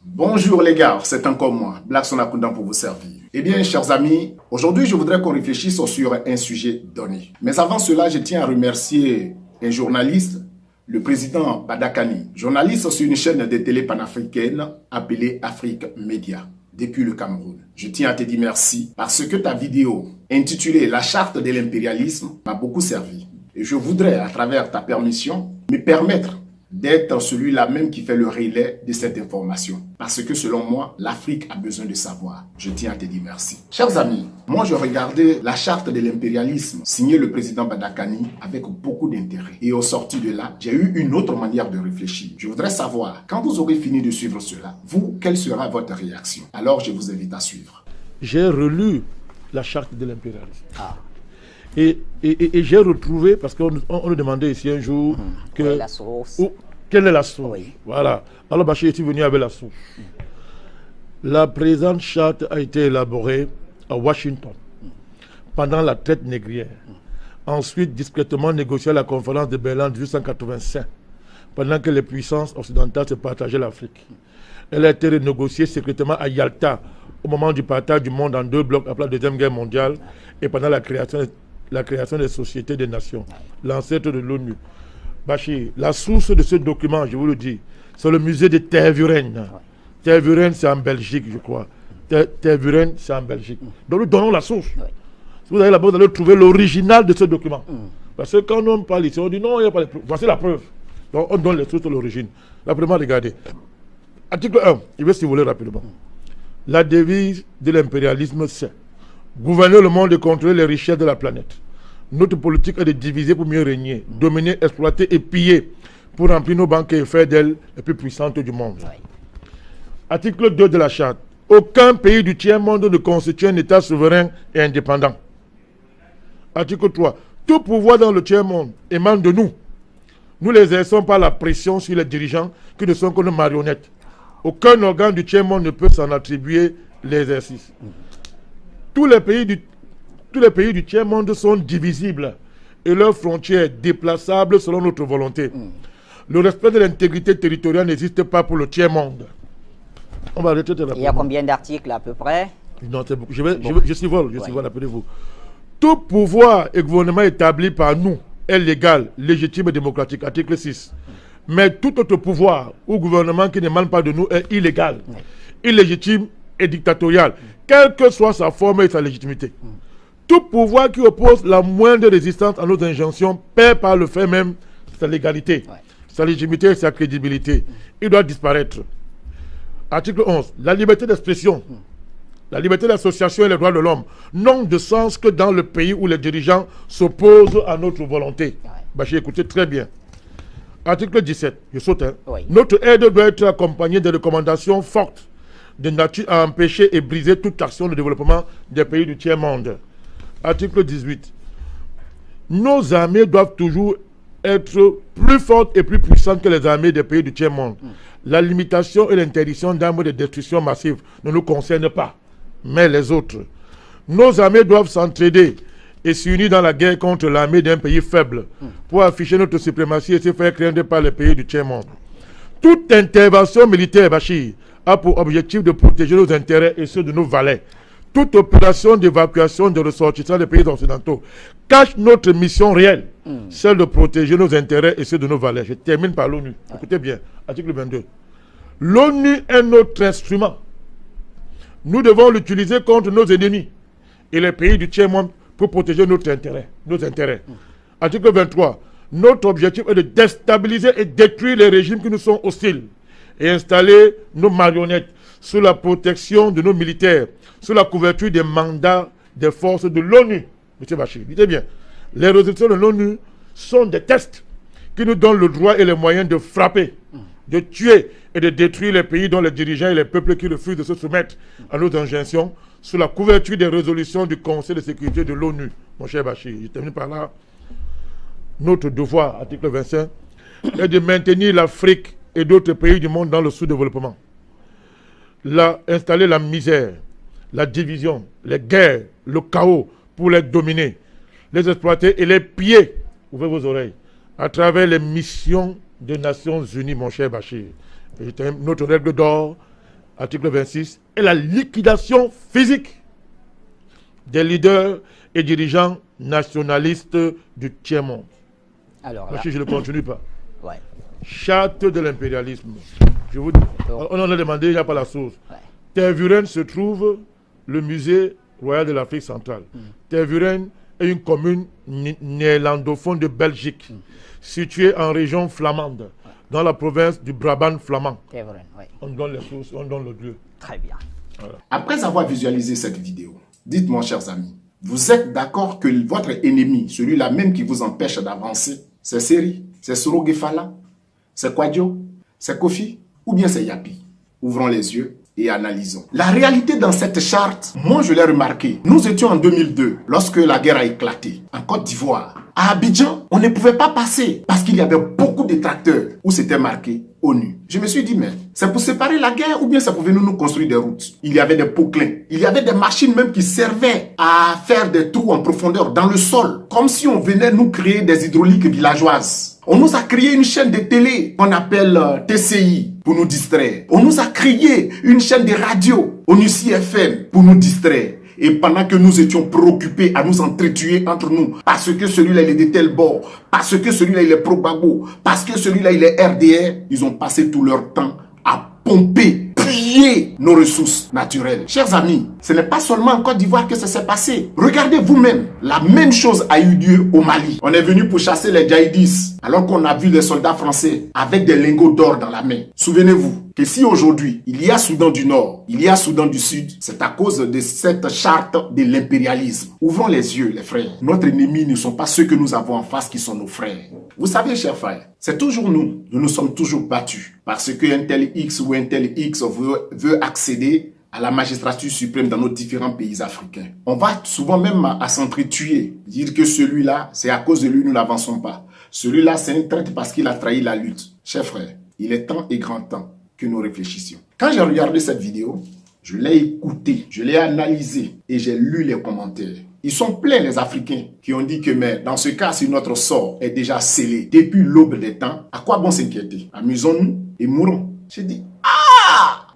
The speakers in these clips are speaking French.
Bonjour les gars, c'est encore moi, Black Sonakunda pour vous servir. Eh bien, chers amis, aujourd'hui je voudrais qu'on réfléchisse sur un sujet donné. Mais avant cela, je tiens à remercier un journaliste, le président Badakani, journaliste sur une chaîne de télé panafricaine appelée Afrique Média, depuis le Cameroun. Je tiens à te dire merci parce que ta vidéo intitulée La charte de l'impérialisme m'a beaucoup servi. Et je voudrais, à travers ta permission, me permettre d'être celui-là même qui fait le relais de cette information. Parce que selon moi, l'Afrique a besoin de savoir. Je tiens à te dire merci. Chers amis, moi je regardais la charte de l'impérialisme signée le président Badakani avec beaucoup d'intérêt. Et au sorti de là, j'ai eu une autre manière de réfléchir. Je voudrais savoir, quand vous aurez fini de suivre cela, vous, quelle sera votre réaction? Alors je vous invite à suivre. J'ai relu la charte de l'impérialisme. Et j'ai retrouvé, parce qu'on nous demandait ici un jour quelle est la source. Quelle est la source? Oui. Voilà. Alors Bachir est venu avec la source. La présente charte a été élaborée à Washington pendant la traite négrière. Ensuite, discrètement négociée à la conférence de Berlin en 1885, pendant que les puissances occidentales se partageaient l'Afrique. Elle a été renégociée secrètement à Yalta au moment du partage du monde en deux blocs après la Deuxième Guerre mondiale et pendant la création des sociétés des nations, l'ancêtre de l'ONU. Bachir, la source de ce document, je vous le dis, c'est le musée de Tervuren. Tervuren, c'est en Belgique, je crois. Tervuren, c'est en Belgique. Donc nous donnons la source. Si vous allez là-bas, vous allez trouver l'original de ce document. Parce que quand on parle ici, on dit non, il n'y a pas de preuve. Voici la preuve. Donc on donne les sources de l'origine. Là, vraiment, regardez. Article 1, je vais si vous voulez rapidement. La devise de l'impérialisme, c'est gouverner le monde et contrôler les richesses de la planète. Notre politique est de diviser pour mieux régner, dominer, exploiter et piller pour remplir nos banques et faire d'elles les plus puissantes du monde. Article 2 de la charte. Aucun pays du tiers-monde ne constitue un État souverain et indépendant. Article 3. Tout pouvoir dans le tiers-monde émane de nous. Nous l'exerçons par la pression sur les dirigeants qui ne sont que nos marionnettes. Aucun organe du tiers-monde ne peut s'en attribuer l'exercice. Tous les pays du tiers-monde sont divisibles et leurs frontières déplaçables selon notre volonté. Le respect de l'intégrité territoriale n'existe pas pour le tiers-monde. On va arrêter de Il y a combien d'articles à peu près? Non, c'est beaucoup. Je survole, appelez-vous. Tout pouvoir et gouvernement établi par nous est légal, légitime et démocratique. Article 6. Mais tout autre pouvoir ou gouvernement qui n'émane pas de nous est illégal, illégitime et dictatorial, quelle que soit sa forme et sa légitimité. Tout pouvoir qui oppose la moindre résistance à nos injonctions perd par le fait même sa légalité, sa légitimité et sa crédibilité. Il doit disparaître. Article 11. La liberté d'expression, la liberté d'association et les droits de l'homme n'ont de sens que dans le pays où les dirigeants s'opposent à notre volonté. Bachir, écoutez très bien. Article 17. Je saute. Notre aide doit être accompagnée de recommandations fortes de nature à empêcher et briser toute action de développement des pays du tiers-monde. Article 18. Nos armées doivent toujours être plus fortes et plus puissantes que les armées des pays du tiers-monde. La limitation et l'interdiction d'armes de destruction massive ne nous concernent pas, mais les autres. Nos armées doivent s'entraider et s'unir dans la guerre contre l'armée d'un pays faible pour afficher notre suprématie et se faire craindre par les pays du tiers-monde. Toute intervention militaire, Bachir, a pour objectif de protéger nos intérêts et ceux de nos valets. Toute opération d'évacuation de ressortissants des pays occidentaux cache notre mission réelle, celle de protéger nos intérêts et ceux de nos valets. Je termine par l'ONU. Écoutez bien, article 22. L'ONU est notre instrument. Nous devons l'utiliser contre nos ennemis et les pays du tiers-monde pour protéger nos intérêts. Article 23. Notre objectif est de déstabiliser et détruire les régimes qui nous sont hostiles et installer nos marionnettes sous la protection de nos militaires, sous la couverture des mandats des forces de l'ONU. M. Bachir, dites bien, les résolutions de l'ONU sont des tests qui nous donnent le droit et les moyens de frapper, de tuer et de détruire les pays dont les dirigeants et les peuples qui refusent de se soumettre à nos injonctions sous la couverture des résolutions du Conseil de sécurité de l'ONU. Mon cher Bachir, je termine par là. Notre devoir, article 25, est de maintenir l'Afrique et d'autres pays du monde dans le sous-développement. Installer la misère, la division, les guerres, le chaos pour les dominer, les exploiter et les piller, ouvrez vos oreilles, à travers les missions des Nations Unies, mon cher Bachir. Notre règle d'or article 26, est la liquidation physique des leaders et dirigeants nationalistes du tiers-monde. Alors là, Si je ne continue pas. ouais. Charte de l'impérialisme. Je vous dis, on en a demandé, il n'y a pas la source. Ouais. Tervuren se trouve le musée royal de l'Afrique centrale. Tervuren est une commune néerlandophone de Belgique, située en région flamande, dans la province du Brabant flamand. C'est vrai, ouais. On donne les sources, on donne le lieu. Très bien. Après avoir visualisé cette vidéo, dites-moi, chers amis, vous êtes d'accord que votre ennemi, celui-là même qui vous empêche d'avancer, c'est Seri, c'est Soro Gefala, c'est Kwadjo, c'est Kofi, ou bien c'est Yapi? Ouvrons les yeux et analysons. La réalité dans cette charte, moi je l'ai remarqué. Nous étions en 2002, lorsque la guerre a éclaté, en Côte d'Ivoire. À Abidjan, on ne pouvait pas passer parce qu'il y avait beaucoup de tracteurs où c'était marqué ONU. Je me suis dit, mais c'est pour séparer la guerre ou bien ça pouvait nous construire des routes? Il y avait des pots-clins. Il y avait des machines même qui servaient à faire des trous en profondeur dans le sol. Comme si on venait nous créer des hydrauliques villageoises. On nous a créé une chaîne de télé qu'on appelle TCI pour nous distraire. On nous a créé une chaîne de radio, ONUCI FM, pour nous distraire. Et pendant que nous étions préoccupés à nous entretuer entre nous, parce que celui-là il est de tel bord, parce que celui-là il est pro-Gbagbo, parce que celui-là il est RDR, ils ont passé tout leur temps à pomper, piller nos ressources naturelles. Chers amis, ce n'est pas seulement en Côte d'Ivoire que ça s'est passé. Regardez vous-même, la même chose a eu lieu au Mali. On est venu pour chasser les djihadistes, alors qu'on a vu les soldats français avec des lingots d'or dans la main. Souvenez-vous que si aujourd'hui, il y a Soudan du Nord, il y a Soudan du Sud, c'est à cause de cette charte de l'impérialisme. Ouvrons les yeux, les frères. Notre ennemi ne sont pas ceux que nous avons en face qui sont nos frères. Vous savez, chers frères, c'est toujours nous. Nous nous sommes toujours battus parce qu'un tel X ou un tel X veut accéder à la magistrature suprême dans nos différents pays africains. On va souvent même à s'entretuer, dire que celui-là, c'est à cause de lui, nous n'avançons pas. Celui-là, c'est un traître parce qu'il a trahi la lutte. Chers frères, il est temps et grand temps que nous réfléchissions. Quand j'ai regardé cette vidéo, je l'ai écoutée, je l'ai analysée et j'ai lu les commentaires. Ils sont pleins les Africains qui ont dit que mais dans ce cas, si notre sort est déjà scellé depuis l'aube des temps, à quoi bon s'inquiéter? Amusons-nous et mourons. J'ai dit,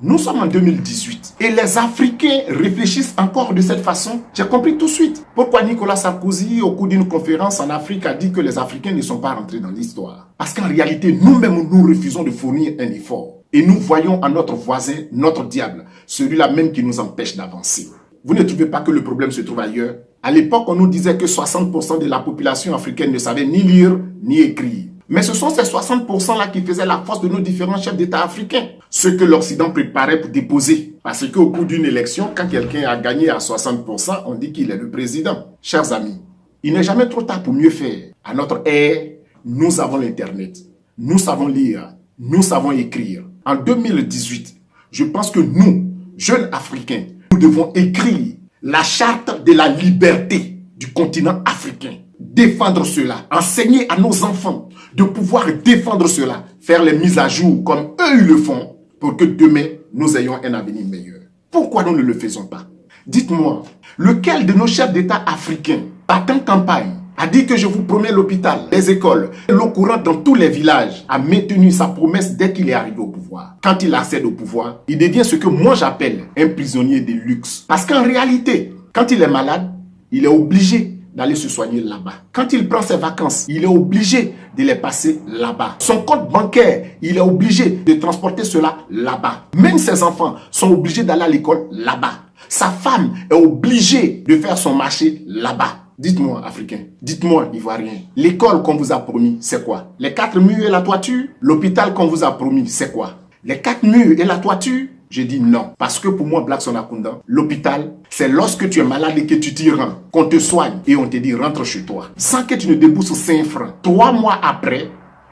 nous sommes en 2018 et les Africains réfléchissent encore de cette façon. J'ai compris tout de suite pourquoi Nicolas Sarkozy, au cours d'une conférence en Afrique, a dit que les Africains ne sont pas rentrés dans l'histoire. Parce qu'en réalité, nous-mêmes, nous refusons de fournir un effort. Et nous voyons en notre voisin notre diable, celui-là même qui nous empêche d'avancer. Vous ne trouvez pas que le problème se trouve ailleurs? À l'époque, on nous disait que 60% de la population africaine ne savait ni lire ni écrire. Mais ce sont ces 60%-là qui faisaient la force de nos différents chefs d'État africains. Ceux que l'Occident préparait pour déposer. Parce qu'au cours d'une élection, quand quelqu'un a gagné à 60%, on dit qu'il est le président. Chers amis, il n'est jamais trop tard pour mieux faire. À notre ère, nous avons l'Internet. Nous savons lire. Nous savons écrire. En 2018, je pense que nous, jeunes Africains, nous devons écrire la charte de la liberté du continent africain. Défendre cela, enseigner à nos enfants de pouvoir défendre cela, faire les mises à jour comme eux ils le font pour que demain nous ayons un avenir meilleur. Pourquoi nous ne le faisons pas? Dites-moi, lequel de nos chefs d'État africains, partant campagne, a dit que je vous promets l'hôpital, les écoles, l'eau courante dans tous les villages, a maintenu sa promesse dès qu'il est arrivé au pouvoir. Quand il accède au pouvoir, il devient ce que moi j'appelle un prisonnier de luxe. Parce qu'en réalité, quand il est malade, il est obligé d'aller se soigner là-bas. Quand il prend ses vacances, il est obligé de les passer là-bas. Son compte bancaire, il est obligé de transporter cela là-bas. Même ses enfants sont obligés d'aller à l'école là-bas. Sa femme est obligée de faire son marché là-bas. Dites-moi, Africains, dites-moi, Ivoiriens, l'école qu'on vous a promis, c'est quoi? Les 4 murs et la toiture? L'hôpital qu'on vous a promis, c'est quoi? Les 4 murs et la toiture? Je dis non. Parce que pour moi, Black Sonakunda, l'hôpital, c'est lorsque tu es malade et que tu t'y rends, qu'on te soigne et on te dit rentre chez toi. Sans que tu ne débourses 5 francs. 3 mois après,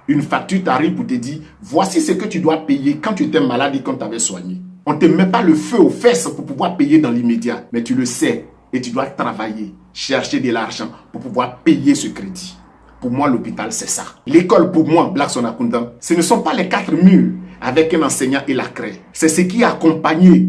une facture t'arrive pour te dire voici ce que tu dois payer quand tu étais malade et quand tu t'avais soigné. On ne te met pas le feu aux fesses pour pouvoir payer dans l'immédiat. Mais tu le sais et tu dois travailler, chercher de l'argent pour pouvoir payer ce crédit. Pour moi, l'hôpital, c'est ça. L'école, pour moi, Black Sonakunda, ce ne sont pas les 4 murs avec un enseignant et la craie. C'est ce qui est accompagné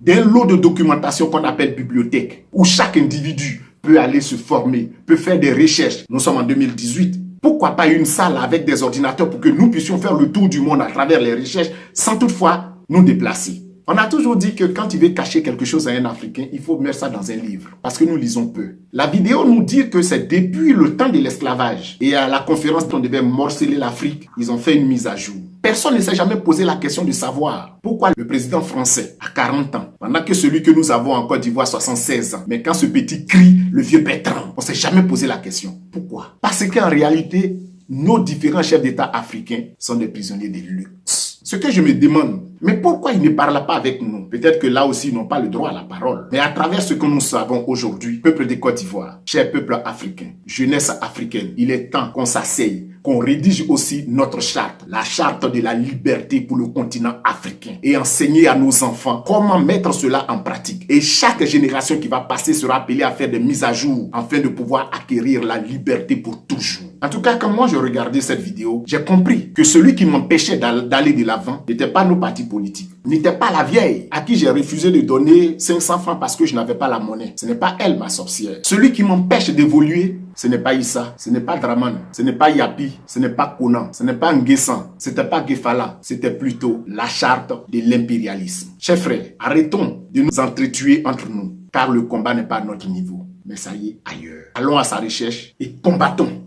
d'un lot de documentation qu'on appelle bibliothèque, où chaque individu peut aller se former, peut faire des recherches. Nous sommes en 2018. Pourquoi pas une salle avec des ordinateurs pour que nous puissions faire le tour du monde à travers les recherches sans toutefois nous déplacer? On a toujours dit que quand tu veux cacher quelque chose à un Africain, il faut mettre ça dans un livre. Parce que nous lisons peu. La vidéo nous dit que c'est depuis le temps de l'esclavage. Et à la conférence dont on devait morceler l'Afrique, ils ont fait une mise à jour. Personne ne s'est jamais posé la question de savoir pourquoi le président français a 40 ans, pendant que celui que nous avons en Côte d'Ivoire 76 ans. Mais quand ce petit crie, le vieux Bertrand, on ne s'est jamais posé la question. Pourquoi? Parce qu'en réalité, nos différents chefs d'État africains sont des prisonniers de luxe. Ce que je me demande, mais pourquoi ils ne parlent pas avec nous? Peut-être que là aussi, ils n'ont pas le droit à la parole. Mais à travers ce que nous savons aujourd'hui, peuple de Côte d'Ivoire, cher peuple africain, jeunesse africaine, il est temps qu'on s'asseye, qu'on rédige aussi notre charte, la charte de la liberté pour le continent africain, et enseigner à nos enfants comment mettre cela en pratique. Et chaque génération qui va passer sera appelée à faire des mises à jour afin de pouvoir acquérir la liberté pour toujours. En tout cas, quand moi je regardais cette vidéo, j'ai compris que celui qui m'empêchait d'aller de l'avant n'était pas nos partis politiques, n'était pas la vieille à qui j'ai refusé de donner 500 francs parce que je n'avais pas la monnaie. Ce n'est pas elle, ma sorcière. Celui qui m'empêche d'évoluer, ce n'est pas Issa, ce n'est pas Draman, ce n'est pas Yapi, ce n'est pas Konan, ce n'est pas Nguessan, ce n'était pas Gefala, c'était plutôt la charte de l'impérialisme. Chers frères, arrêtons de nous entretuer entre nous, car le combat n'est pas à notre niveau, mais ça y est ailleurs. Allons à sa recherche et combattons.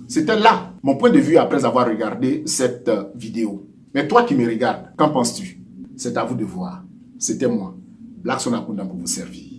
C'était là mon point de vue après avoir regardé cette vidéo. Mais toi qui me regardes, qu'en penses-tu? C'est à vous de voir. C'était moi, Black Sonakunda, pour vous servir.